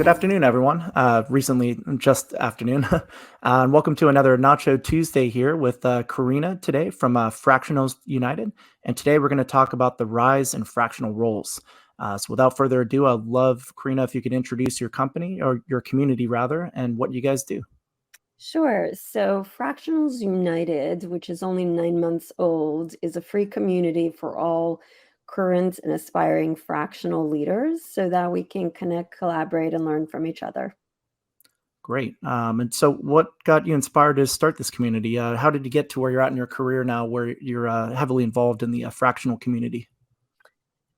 Good afternoon, everyone. Recently, just afternoon. And welcome to another Nacho Tuesday here with Karina today from Fractionals United. And today we're going to talk about the rise in fractional roles. So without further ado, I'd love, Karina, if you could introduce your company or your community rather, and what you guys do. Sure. So Fractionals United, which is only 9 months old, is a free community for all current and aspiring fractional leaders so that we can connect, collaborate, and learn from each other. Great. And so what got you inspired to start this community? How did you get to where you're at in your career now, where you're heavily involved in the fractional community?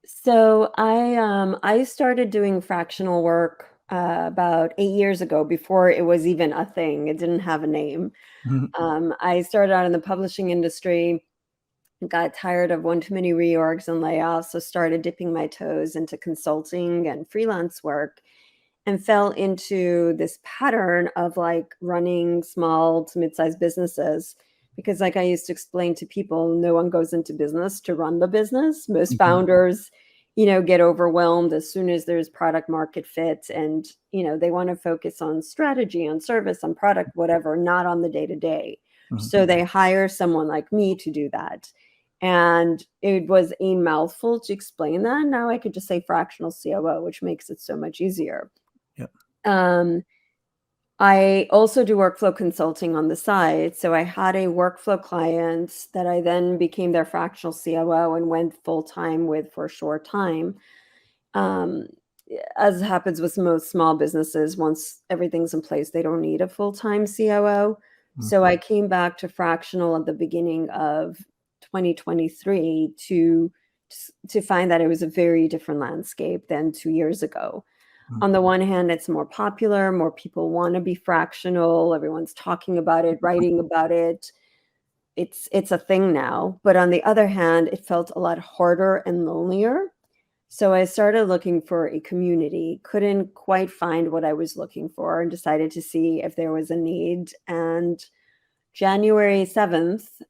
So I started doing fractional work about 8 years ago before it was even a thing. It didn't have a name. Mhm. I started out in the publishing industry, got tired of one too many reorgs and layoffs, so started dipping my toes into consulting and freelance work and fell into this pattern of like running small to mid-sized businesses because like I used to explain to people, no one goes into business to run the business. Most Mhm. founders, get overwhelmed as soon as there's product market fit and, they want to focus on strategy, on service, on product, whatever, not on the day-to-day. Mhm. So they hire someone like me to do that. And it was a mouthful to explain that. Now I could just say fractional COO, which makes it so much easier. Yep. Um, I also do workflow consulting on the side. So I had a workflow client that I then became their fractional COO and went full time with for a short time. Um, as happens with most small businesses, once everything's in place, they don't need a full time COO. Mhm. So I came back to fractional at the beginning of 2023 to find that it was a very different landscape than 2 years ago. Mhm. On the one hand, it's more popular, more people want to be fractional, everyone's talking about it, writing about it. It's a thing now. But on the other hand, it felt a lot harder and lonelier. So I started looking for a community, couldn't quite find what I was looking for, and decided to see if there was a need. And January 7th,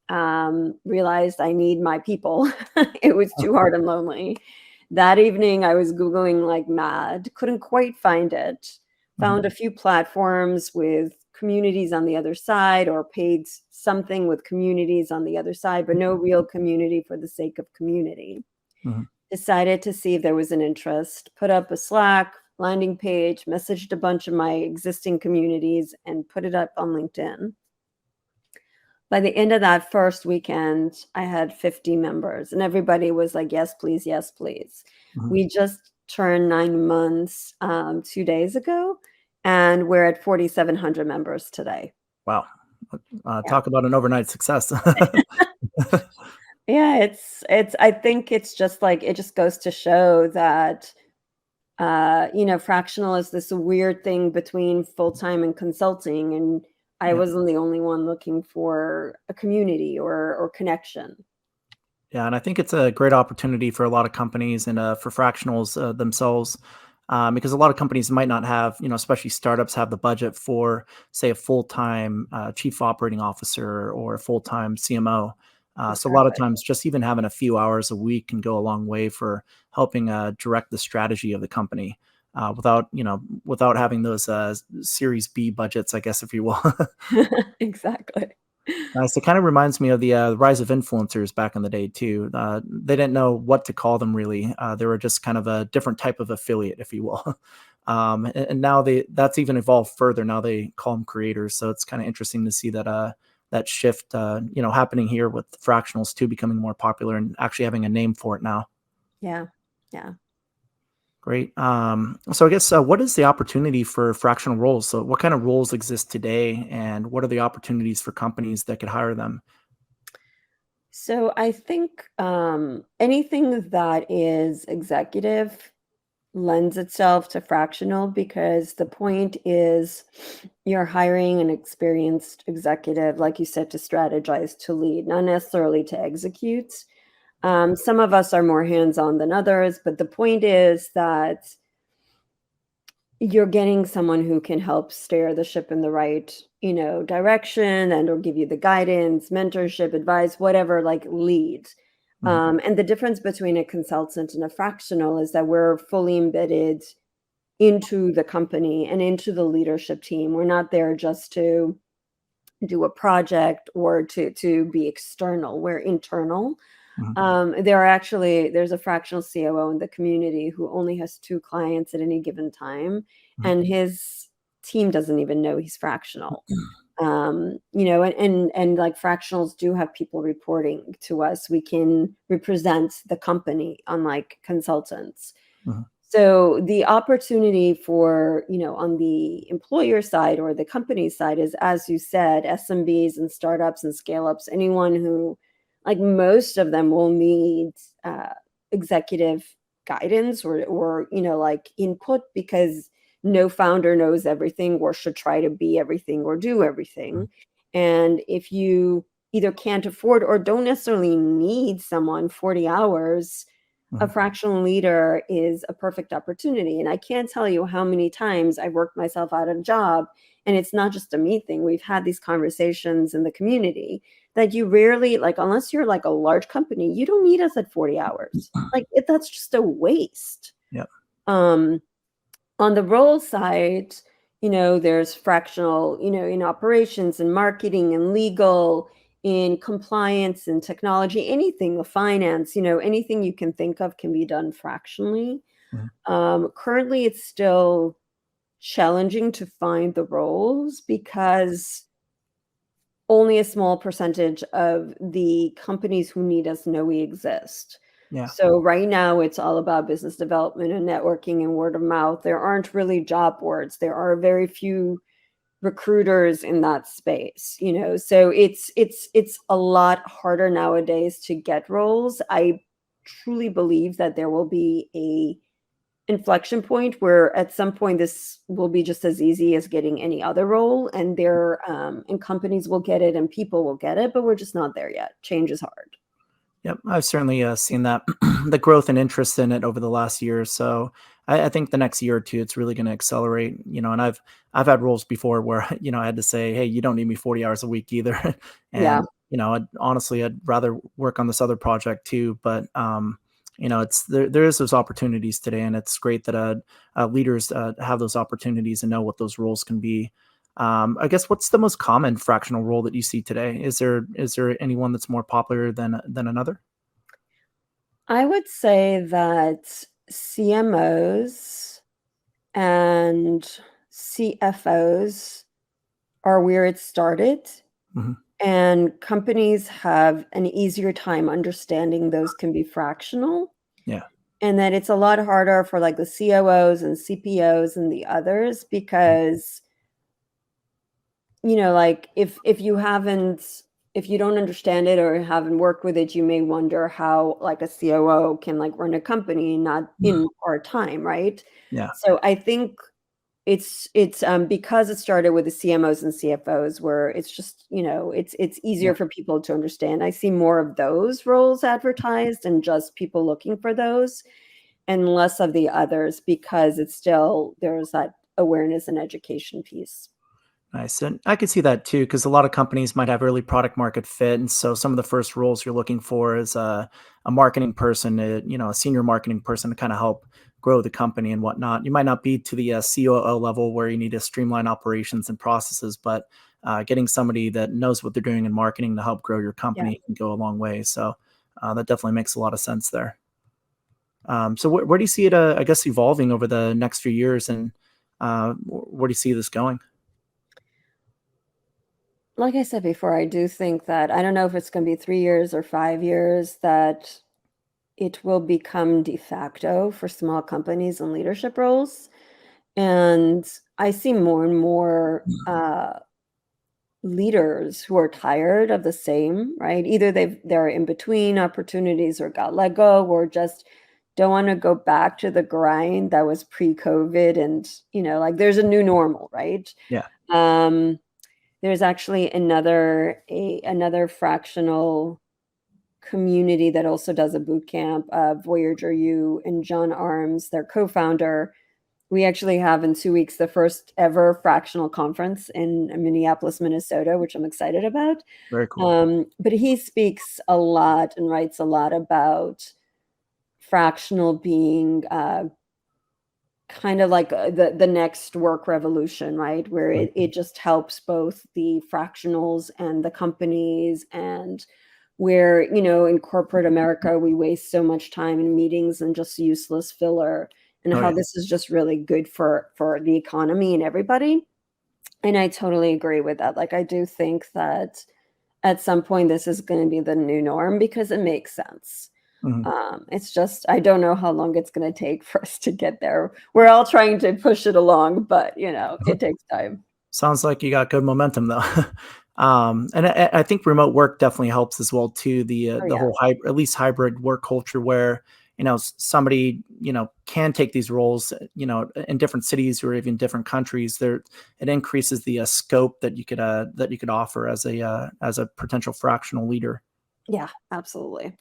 realized I need my people. It was too hard and lonely. That evening, I was Googling like mad, couldn't quite find it. Mhm. Found a few platforms with communities on the other side, or paid something with communities on the other side, but no real community for the sake of community. Mhm. Decided to see if there was an interest, put up a Slack landing page, messaged a bunch of my existing communities, and put it up on LinkedIn. By the end of that first weekend, I had 50 members, and everybody was like, yes, please, yes, please. Mhm. We just turned 9 months 2 days ago, and we're at 4,700 members today. Wow. Yeah. Talk about an overnight success. Yeah, I think it's just like, it just goes to show that, fractional is this weird thing between full-time and consulting, and I Yeah. wasn't the only one looking for a community or connection. Yeah, and I think it's a great opportunity for a lot of companies and for fractionals themselves, because a lot of companies might not have, especially startups, have the budget for, say, a full-time chief operating officer or a full-time CMO. So a lot of Exactly. times, just even having a few hours a week can go a long way for helping direct the strategy of the company without having those Series B budgets, I guess, if you will. Exactly. So it kind of reminds me of the rise of influencers back in the day too. They didn't know what to call them really. They were just kind of a different type of affiliate, if you will. And now that's even evolved further. Now they call them creators. So it's kind of interesting to see that shift, happening here with fractionals too, becoming more popular and actually having a name for it now. Yeah. Yeah. Great. So I guess what is the opportunity for fractional roles? So what kind of roles exist today, and what are the opportunities for companies that could hire them? So I think anything that is executive lends itself to fractional because the point is you're hiring an experienced executive, like you said, to strategize, to lead, not necessarily to execute. Some of us are more hands on than others, but the point is that you're getting someone who can help steer the ship in the right, direction and or give you the guidance, mentorship, advice, whatever, like lead. Mhm. And the difference between a consultant and a fractional is that we're fully embedded into the company and into the leadership team. We're not there just to do a project or to be external. We're internal. There's a fractional COO in the community who only has 2 clients at any given time, and his team doesn't even know he's fractional. And like fractionals do have people reporting to us. We can represent the company, unlike consultants. So the opportunity for, on the employer side or the company side is, as you said, SMBs and startups and scale-ups, anyone who, like most of them will need executive guidance or like input, because no founder knows everything or should try to be everything or do everything. And if you either can't afford or don't necessarily need someone 40 hours, a fractional leader is a perfect opportunity. And I can't tell you how many times I've worked myself out of a job. And it's not just a me thing. We've had these conversations in the community that you rarely, like, unless you're like a large company, you don't need us at 40 hours. Like, that's just a waste. Yeah. On the role side, there's fractional, in operations and marketing and legal, in compliance and technology, anything, the finance, anything you can think of can be done fractionally. Currently, it's still challenging to find the roles because only a small percentage of the companies who need us know we exist. Yeah. So right now it's all about business development and networking and word of mouth. There aren't really job boards. There are very few recruiters in that space, so it's a lot harder nowadays to get roles. I truly believe that there will be a inflection point where at some point this will be just as easy as getting any other role, and and companies will get it and people will get it, but we're just not there yet. Change is hard. Yep, I've certainly seen that the growth and interest in it over the last year or so. I think the next year or two, it's really going to accelerate. And I've had roles before where I had to say, hey, you don't need me 40 hours a week either, Yeah. and honestly, I'd rather work on this other project too. But it's there is those opportunities today, and it's great that leaders have those opportunities and know what those roles can be. I guess what's the most common fractional role that you see today? Is there anyone that's more popular than another? I would say that CMOs and CFOs are where it started, Hmm. and companies have an easier time understanding those can be fractional, Yeah. and that it's a lot harder for like the COOs and CPOs and the others, because like if you don't understand it or haven't worked with it, you may wonder how like a COO can like run a company not in part-time, right? Yeah. So I think it's because it started with the CMOs and CFOs, where it's just, it's easier Yeah. for people to understand. I see more of those roles advertised and just people looking for those, and less of the others, because there's that awareness and education piece. Nice. And I could see that too, because a lot of companies might have early product market fit. And so some of the first roles you're looking for is a marketing person, a senior marketing person to kind of help grow the company and whatnot. You might not be to the COO level where you need to streamline operations and processes, but getting somebody that knows what they're doing in marketing to help grow your Yeah. company can go a long way. So that definitely makes a lot of sense there. So where do you see it, I guess, evolving over the next few years, and where do you see this going? Like I said before, I do think that, I don't know if it's going to be 3 years or 5 years, that it will become de facto for small companies and leadership roles. And I see more and more leaders who are tired of the same, right? Either they're in between opportunities or got let go, or just don't want to go back to the grind that was pre-COVID. And, like there's a new normal, right? Yeah. Um, there's actually another fractional community that also does a boot camp, Voyager U and John Arms, their co-founder. We actually have in 2 weeks the first ever fractional conference in Minneapolis, Minnesota, which I'm excited about. Very cool. But he speaks a lot and writes a lot about fractional being kind of like the next work revolution, right? Where it just helps both the fractionals and the companies, and where, in corporate America, we waste so much time in meetings and just useless filler, and Oh how yeah. this is just really good for the economy and everybody. And I totally agree with that. Like, I do think that at some point this is going to be the new norm because it makes sense. Mhm. It's just, I don't know how long it's going to take for us to get there. We're all trying to push it along, but it takes time. Sounds like you got good momentum though. And I think remote work definitely helps as well too. Oh The yeah. whole at least hybrid work culture where somebody can take these roles in different cities or even different countries. There, it increases the scope that you could offer as a potential fractional leader. Yeah, absolutely.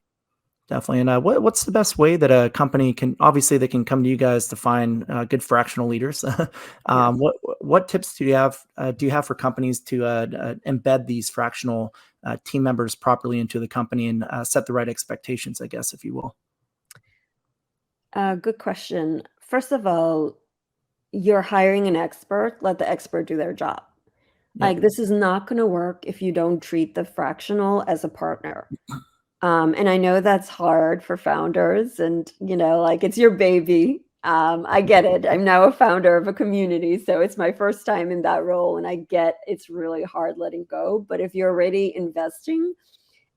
Definitely. And what's the best way that a company can, obviously they can come to you guys to find good fractional leaders. Yeah. What tips do you have for companies to embed these fractional team members properly into the company and set the right expectations, I guess, if you will? Good question. First of all, you're hiring an expert, let the expert do their job. Yep. Like, this is not going to work if you don't treat the fractional as a partner. And I know that's hard for founders, and like, it's your baby. I get it. I'm now a founder of a community, so it's my first time in that role, and I get it's really hard letting go. But if you're already investing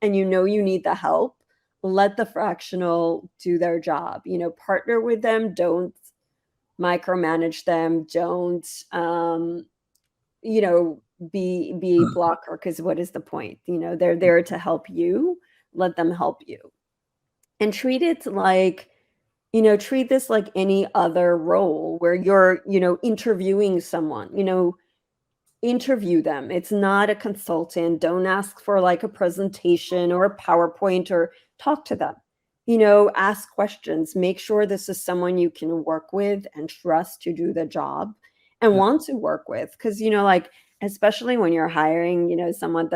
and you need the help, let the fractional do their job. Partner with them. Don't micromanage them. Don't you know be a blocker, because what is the point? They're there to help you. Let them help you, and treat this like any other role where you're interviewing someone. Interview them. It's not a consultant. Don't ask for like a presentation or a PowerPoint, or talk to them. Ask questions. Make sure this is someone you can work with and trust to do the job and Yep. want to work with. Because, like, especially when you're hiring, someone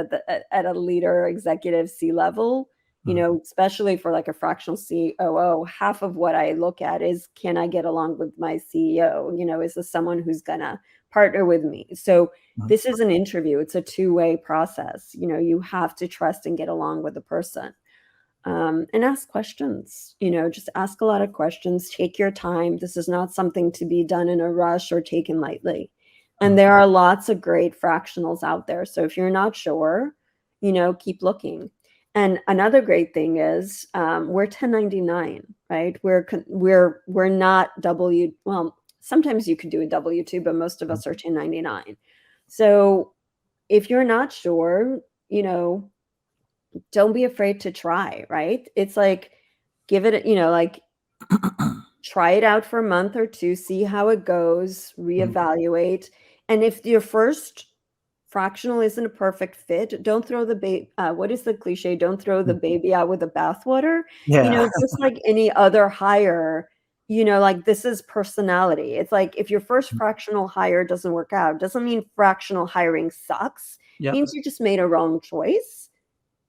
at a leader, executive, C-level, Mhm. especially for like a fractional COO, half of what I look at is, can I get along with my CEO? Is this someone who's gonna partner with me? So Mhm. this is an interview. It's a two-way process. You have to trust and get along with the person. And ask questions. Just ask a lot of questions. Take your time. This is not something to be done in a rush or taken lightly. And Mhm. there are lots of great fractionals out there. So if you're not sure, keep looking. And another great thing is, we're 1099, right? We're not W. Well, sometimes you could do a W-2, but most of Mhm. us are 1099. So if you're not sure, don't be afraid to try, right? It's like, give it, like, try it out for a month or two, see how it goes, Mhm. reevaluate. And if your first fractional isn't a perfect fit, don't throw the baby, what is the cliche? Don't throw the Mhm. baby out with the bathwater. Yeah. Just like any other hire, like, this is personality. It's like, if your first fractional hire doesn't work out, doesn't mean fractional hiring sucks. Yep. Means you just made a wrong choice.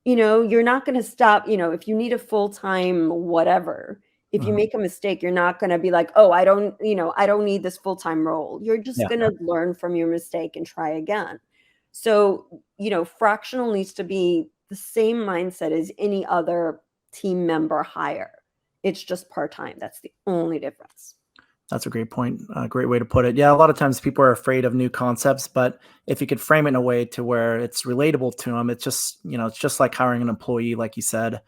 You're not going to stop, if you need a full-time whatever, if you Mhm. make a mistake, you're not going to be like, oh, I don't need this full-time role. You're just Yeah. going to learn from your mistake and try again. So, fractional needs to be the same mindset as any other team member hire. It's just part-time. That's the only difference. That's a great point. A great way to put it. Yeah, a lot of times people are afraid of new concepts, but if you could frame it in a way to where it's relatable to them, it's just it's just like hiring an employee, like you said,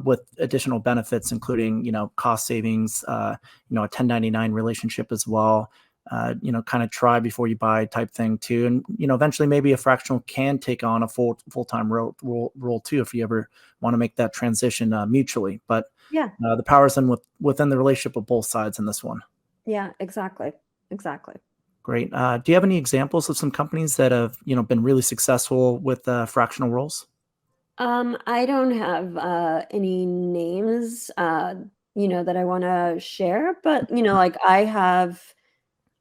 with additional benefits, including cost savings, a 1099 relationship as well. Kind of try before you buy type thing too, and eventually maybe a fractional can take on a full time role too if you ever want to make that transition mutually. But Yeah. the power's within the relationship of both sides in this one. Yeah, exactly. Exactly. Great. Do you have any examples of some companies that have, been really successful with fractional roles? I don't have any names, that I want to share, but like,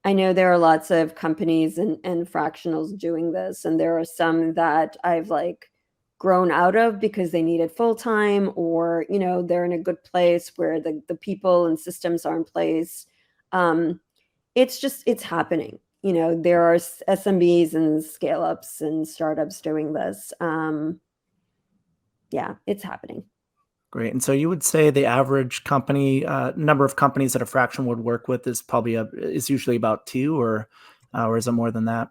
I know there are lots of companies and fractionals doing this, and there are some that I've like grown out of because they needed full time, or they're in a good place where the people and systems are in place. Um, it's happening. There are SMBs and scale ups and startups doing this. Yeah, it's happening. Great. And so you would say the average company number of companies that a fraction would work with is probably is usually about two, or is it more than that?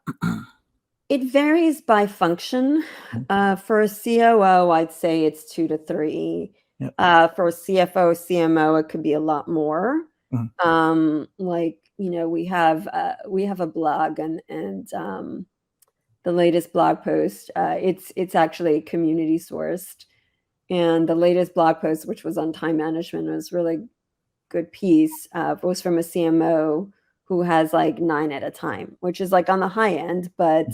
It varies by function. Mhm. For a COO, I'd say it's 2 to 3. Yep. For a CFO, CMO, it could be a lot more. Mhm. Like, we have a blog, and the latest blog post, it's actually community sourced. And the latest blog post, which was on time management, was really good piece, was from a CMO who has like 9 at a time, which is like on the high end. But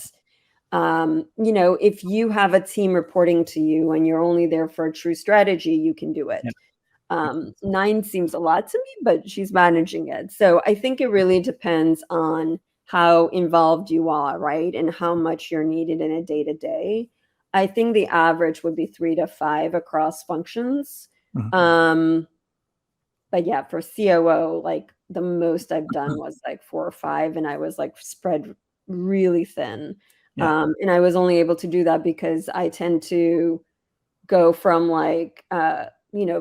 if you have a team reporting to you and you're only there for a true strategy, you can do Yeah. it. Makes sense. 9 seems a lot to me, but she's managing it. So I think it really depends on how involved you are, right? And how much you're needed in a day to day. I think the average would be 3 to 5 across functions. Mhm. Um, but yeah, for COO, like the most I've done was like 4 or 5, and I was like spread really thin. Yeah. And I was only able to do that because I tend to go from like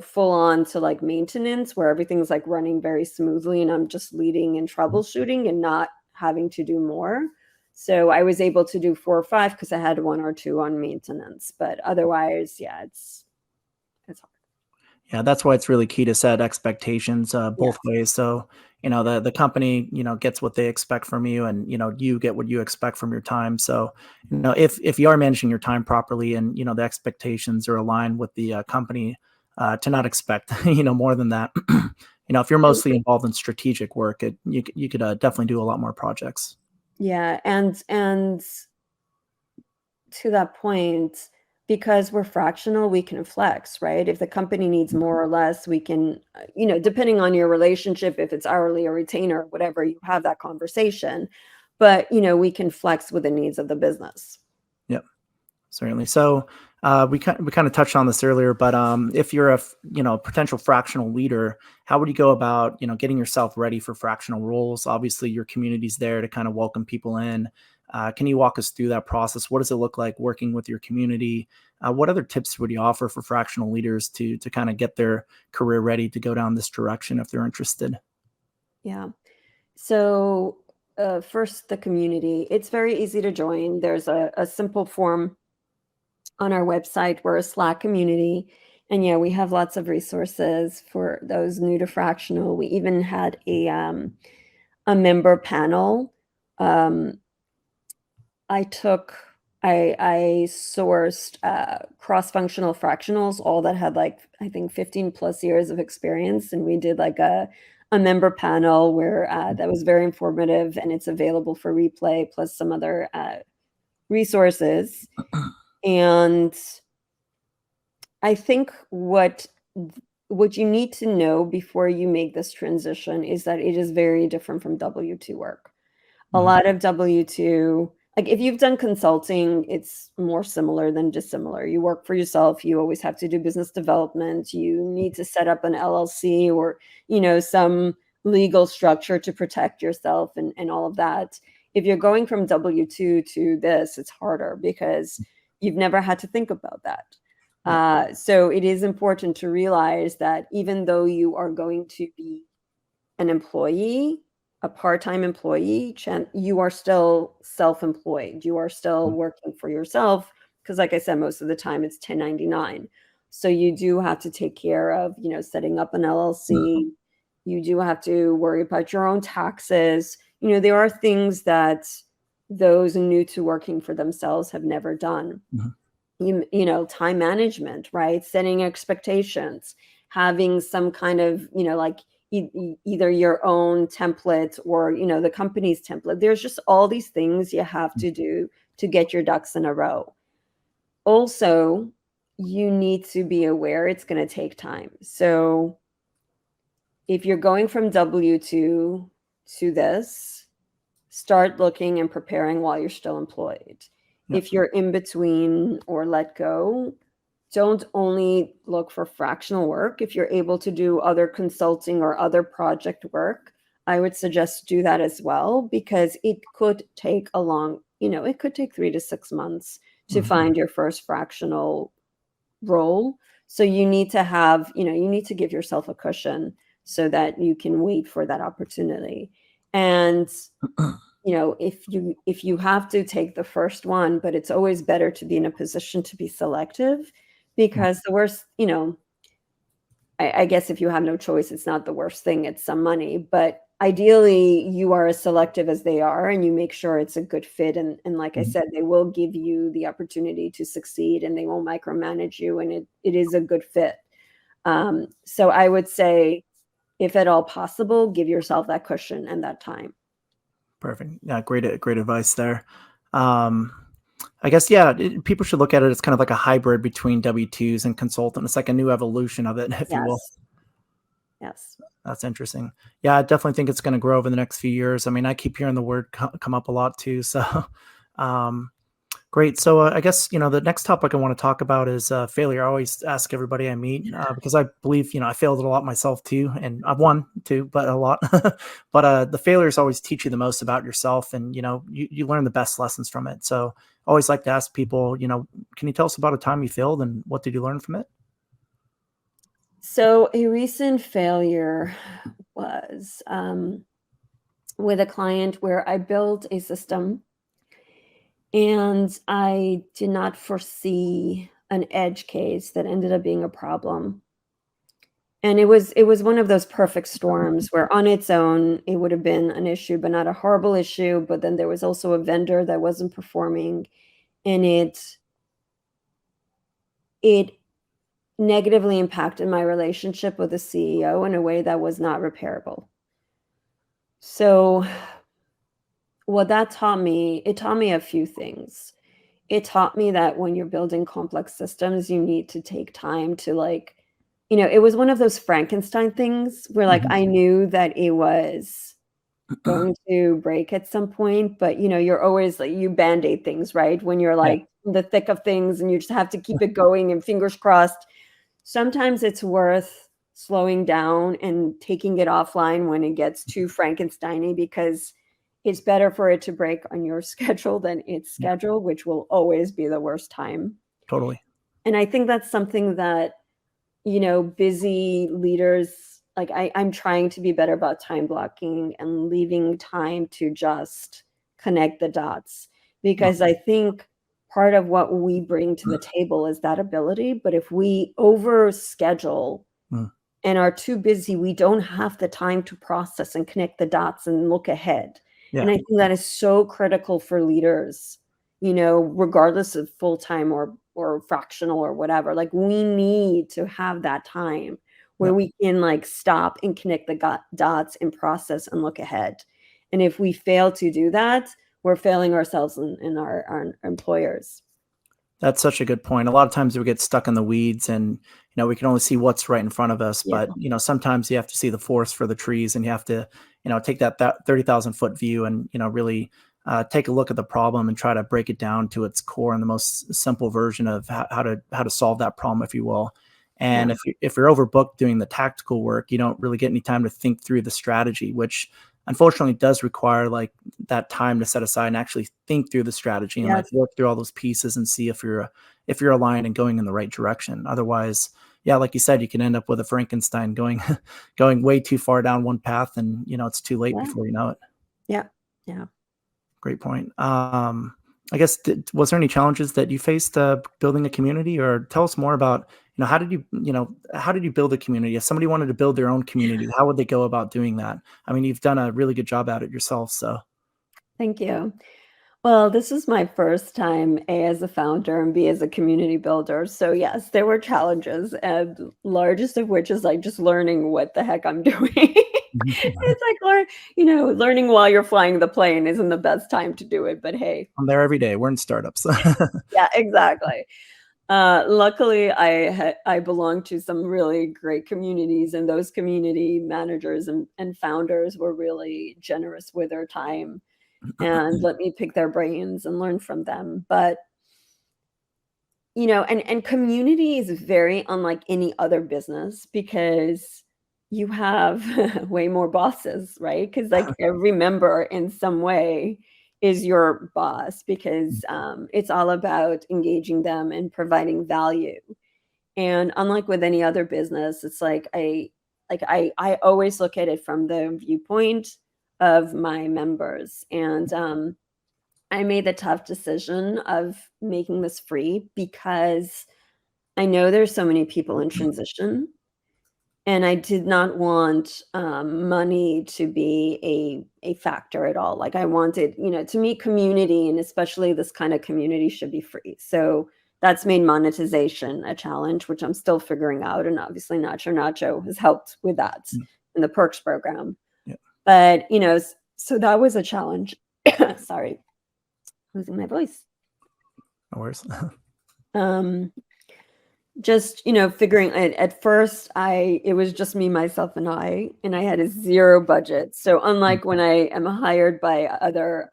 full on to like maintenance where everything's like running very smoothly and I'm just leading and Mhm. troubleshooting and not having to do more. So I was able to do 4 or 5 because I had 1 or 2 on maintenance, but otherwise, yeah, it's hard. Yeah, that's why it's really key to set expectations both Yes. ways. So, the company, gets what they expect from you, and you get what you expect from your time. So, if you are managing your time properly, and the expectations are aligned with the company, to not expect more than that. If you're mostly involved in strategic work, you could definitely do a lot more projects. Yeah, and to that point, because we're fractional, we can flex, right? If the company needs more or less, we can, depending on your relationship, if it's hourly or retainer, whatever, you have that conversation. But, we can flex with the needs of the business. Yep. Certainly. So we kind of touched on this earlier, but if you're a potential fractional leader, how would you go about getting yourself ready for fractional roles? Obviously, your community's there to kind of welcome people in. Can you walk us through that process? What does it look like working with your community? What other tips would you offer for fractional leaders to kind of get their career ready to go down this direction if they're interested? Yeah. So, first, the community. It's very easy to join. There's a simple form on our website. We're a Slack community. And yeah, we have lots of resources for those new to fractional. We even had a member panel. Um, I took I sourced cross-functional fractionals, all that had like I think 15 plus years of experience, and we did like a member panel where that was very informative, and it's available for replay plus some other resources. And I think what you need to know before you make this transition is that it is very different from W-2 work. A Mhm. lot of W-2, like if you've done consulting, it's more similar than dissimilar. You work for yourself, you always have to do business development, you need to set up an LLC or, some legal structure to protect yourself and all of that. If you're going from W-2 to this, it's harder because you've never had to think about that. Yep. So it is important to realize that even though you are going to be an employee, a part-time employee, you are still self-employed. You are still working for yourself because like I said, most of the time it's 1099. So you do have to take care of, setting up an LLC. You do have to worry about your own taxes. There are things that those new to working for themselves have never done. Mhm. Time management, right? Setting expectations, having some kind of, like either your own template or, the company's template. There's just all these things you have to do to get your ducks in a row. Also, you need to be aware it's going to take time. So if you're going from W-2 to this, start looking and preparing while you're still employed. Yep. If you're in between or let go, don't only look for fractional work. If you're able to do other consulting or other project work, I would suggest do that as well, because it could take it could take 3 to 6 months to Mhm. find your first fractional role. So you need to have, you need to give yourself a cushion so that you can wait for that opportunity. And if you have to take the first one, but it's always better to be in a position to be selective, because the worst, I guess if you have no choice, it's not the worst thing, it's some money. But ideally, you are as selective as they are, and you make sure it's a good fit. And like I Mhm. said, they will give you the opportunity to succeed, and they won't micromanage you, and it is a good fit. So I would say, if at all possible, give yourself that cushion and that time. Perfect. Yeah, great advice there. Um, I guess, yeah, people should look at it as kind of like a hybrid between W-2s and consultant. It's like a new evolution of it, if you will. Yes. Yes. That's interesting. Yeah, I definitely think it's going to grow over the next few years. I mean, I keep hearing the word come up a lot too. So, um, great. So, I guess, the next topic I want to talk about is failure. I always ask everybody I meet because I believe, I failed a lot myself too, and I've won too, but a lot. But the failures always teach you the most about yourself, and you learn the best lessons from it. So, I always like to ask people, can you tell us about a time you failed and what did you learn from it? So a recent failure was with a client where I built a system and I did not foresee an edge case that ended up being a problem. And it was one of those perfect storms where on its own it would have been an issue, but not a horrible issue. But then there was also a vendor that wasn't performing, and it negatively impacted my relationship with the CEO in a way that was not repairable. So what that taught me, it taught me a few things. It taught me that when you're building complex systems, you need to take time to it was one of those Frankenstein things where Mhm. I knew that it was going to break at some point, but you're always like you band-aid things, right? When you're Yeah, in the thick of things and you just have to keep it going and fingers crossed. Sometimes it's worth slowing down and taking it offline when it gets too Frankensteiny, because it's better for it to break on your schedule than its yeah, schedule, which will always be the worst time. totally. And I think that's something that, busy leaders, I'm trying to be better about time blocking and leaving time to just connect the dots, Mm, because I think part of what we bring to the table is that ability. But if we over schedule mm, and are too busy, we don't have the time to process and connect the dots and look ahead. And yeah, I think that is so critical for leaders, regardless of full-time or fractional or whatever. Like, we need to have that time where yeah. we can stop and connect the dots and process and look ahead. And if we fail to do that, we're failing ourselves and our employers. That's such a good point. A lot of times we get stuck in the weeds and, we can only see what's right in front of us. Yeah. But, sometimes you have to see the forest for the trees and you have to, take that 30,000-foot view and, really take a look at the problem and try to break it down to its core in the most simple version of how to solve that problem, if you will. Yeah. And if you're overbooked doing the tactical work, you don't really get any time to think through the strategy, which unfortunately does require like that time to set aside and actually think through the strategy and like Yes. work through all those pieces and see if you're aligned and going in the right direction. Otherwise, yeah, like you said, you can end up with a Frankenstein going going way too far down one path, and it's too late Yeah. before you know it. Yeah. Yeah. Great point. I guess was there any challenges that you faced building a community, or tell us more about how did you build a community? If somebody wanted to build their own community, how would they go about doing that? I mean, you've done a really good job at it yourself, so. Thank you. Well, this is my first time, A, as a founder, and B, as a community builder. So yes, there were challenges, and largest of which is just learning what the heck I'm doing. Mhm. It's learning while you're flying the plane isn't the best time to do it, but hey. I'm there every day. We're in startups. Yeah, exactly. Luckily, I belong to some really great communities, and those community managers and founders were really generous with their time and let me pick their brains and learn from them. But and community is very unlike any other business, because you have way more bosses, right? Because like every member in some way is your boss because it's all about engaging them and providing value. And unlike with any other business, it's like I always look at it from the viewpoint of my members. And I made the tough decision of making this free because I know there's so many people in transition, and I did not want money to be a factor at all. Like I wanted, to me, community, and especially this kind of community, should be free. So that's made monetization a challenge, which I'm still figuring out. And obviously, Nacho has helped with that Mm, in the perks program. yeah, But so that was a challenge. Sorry, losing my voice. no worries. Um, just figuring at first it was just me, myself, and I had a zero budget. So unlike when I am hired by other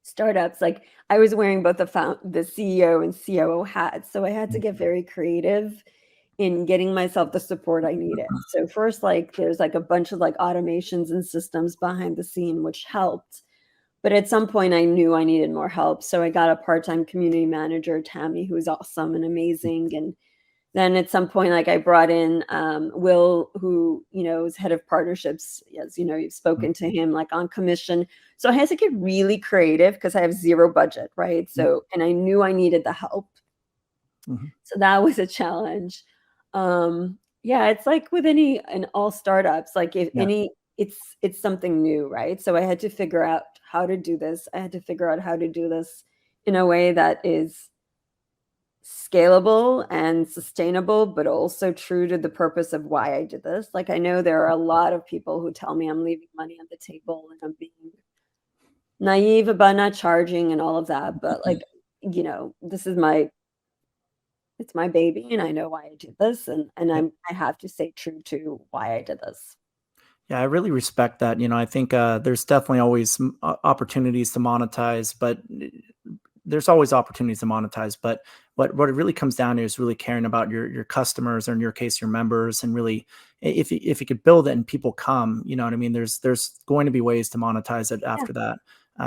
startups, like I was wearing both the CEO and COO hats, so I had to get very creative in getting myself the support I needed. So first, like there's like a bunch of like automations and systems behind the scene which helped, but at some point I knew I needed more help, so I got a part-time community manager, Tammy, who is awesome and amazing. And then at some point, like I brought in Will, who is head of partnerships. As you've spoken to him, like on commission. So I had to get really creative because I have zero budget, right? So, and I knew I needed the help. Mhm. So that was a challenge. Yeah, it's like with any and all startups, like if Yeah. any, it's something new, right? So I had to figure out how to do this. I had to figure out how to do this in a way that is scalable and sustainable, but also true to the purpose of why I did this. Like, I know there are a lot of people who tell me I'm leaving money on the table and I'm being naive about not charging and all of that. But like, this is it's my baby and I know why I did this. And Yeah. I have to stay true to why I did this. Yeah, I really respect that. I think there's definitely always opportunities to monetize, but there's always opportunities to monetize. But what it really comes down to is really caring about your customers, or in your case, your members, and really, if you could build it and people come, you know what I mean. There's going to be ways to monetize it Yeah. after that.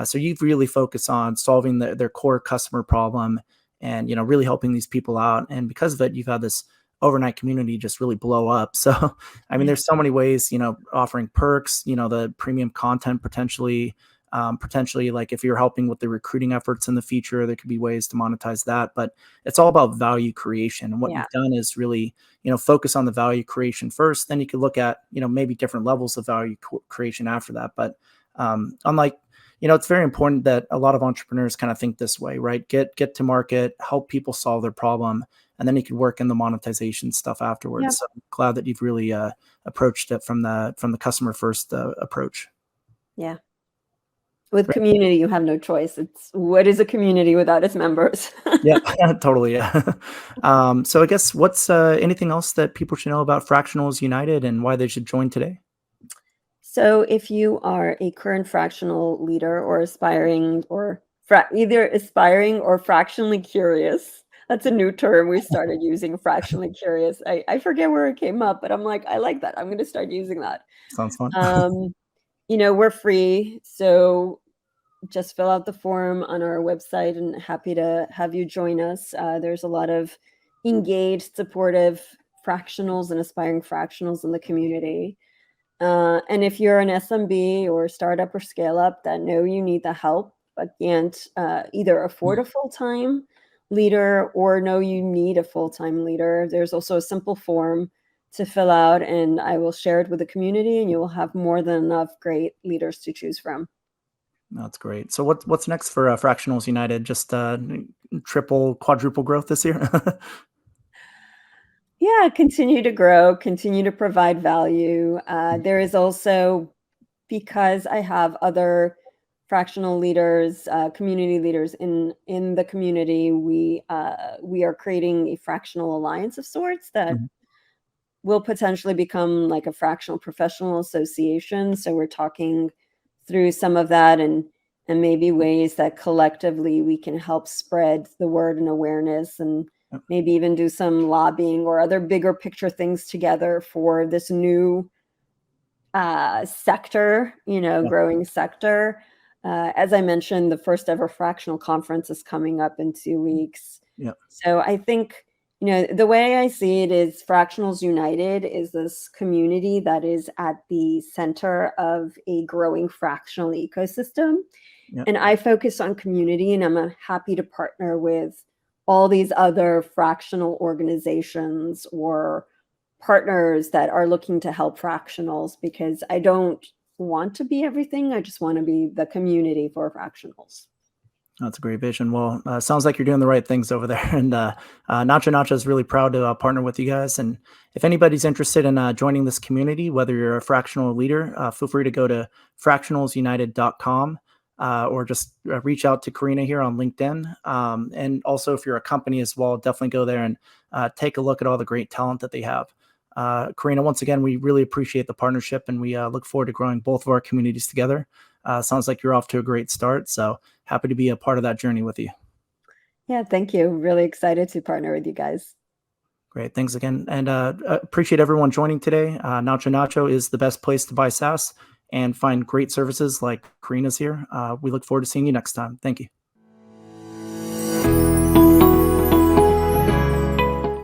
So you've really focused on solving their core customer problem, and really helping these people out. And because of it, you've had this overnight community just really blow up. So I mean, Yeah. there's so many ways, offering perks, the premium content potentially like if you're helping with the recruiting efforts in the future, there could be ways to monetize that. But it's all about value creation. And what Yeah. you've done is really, focus on the value creation first. Then you could look at, maybe different levels of value creation after that. But unlike, it's very important that a lot of entrepreneurs kind of think this way, right? Get to market, help people solve their problem, and then you can work in the monetization stuff Yeah. afterwards. So I'm glad that you've really approached it from the customer first approach. Yeah. With Great. community, you have no choice. It's what is a community without its members? Yeah, totally. Yeah. So I guess what's anything else that people should know about Fractionals United and why they should join today? So if you are a current fractional leader or aspiring or either aspiring or fractionally curious, that's a new term we started using, fractionally curious. I forget where it came up, but I'm like, I like that. I'm going to start using that. Sounds fun. Um, we're free. So just fill out the form on our website and happy to have you join us. There's a lot of engaged, supportive fractionals and aspiring fractionals in the community. And if you're an SMB or startup or scale up that know you need the help, but can't either afford a full-time leader or know you need a full-time leader, there's also a simple form to fill out, and I will share it with the community, and you will have more than enough great leaders to choose from. That's great. So what's next for Fractionals United? Just triple, quadruple growth this year? Yeah, continue to grow, continue to provide value. There is also, because I have other fractional leaders, community leaders in the community, we are creating a fractional alliance of sorts that Mhm. will potentially become like a fractional professional association. So we're talking through some of that, and maybe ways that collectively we can help spread the word and awareness and Yep. maybe even do some lobbying or other bigger picture things together for this new sector, Yeah. growing sector. As I mentioned, the first ever fractional conference is coming up in 2 weeks. Yeah. So I think, the way I see it is Fractionals United is this community that is at the center of a growing fractional ecosystem. Yeah. And I focus on community, and I'm happy to partner with all these other fractional organizations or partners that are looking to help fractionals, because I don't want to be everything. I just want to be the community for fractionals. That's a great vision. Well, sounds like you're doing the right things over there. And Nacho is really proud to partner with you guys. And if anybody's interested in joining this community, whether you're a fractional leader, feel free to go to fractionalsunited.com or just reach out to Karina here on LinkedIn. And also, if you're a company as well, definitely go there and take a look at all the great talent that they have. Karina, once again, we really appreciate the partnership, and we look forward to growing both of our communities together. Sounds like you're off to a great start. So happy to be a part of that journey with you. Yeah, thank you. Really excited to partner with you guys. Great. Thanks again. And appreciate everyone joining today. Nacho is the best place to buy SaaS and find great services like Karina's here. We look forward to seeing you next time. Thank you.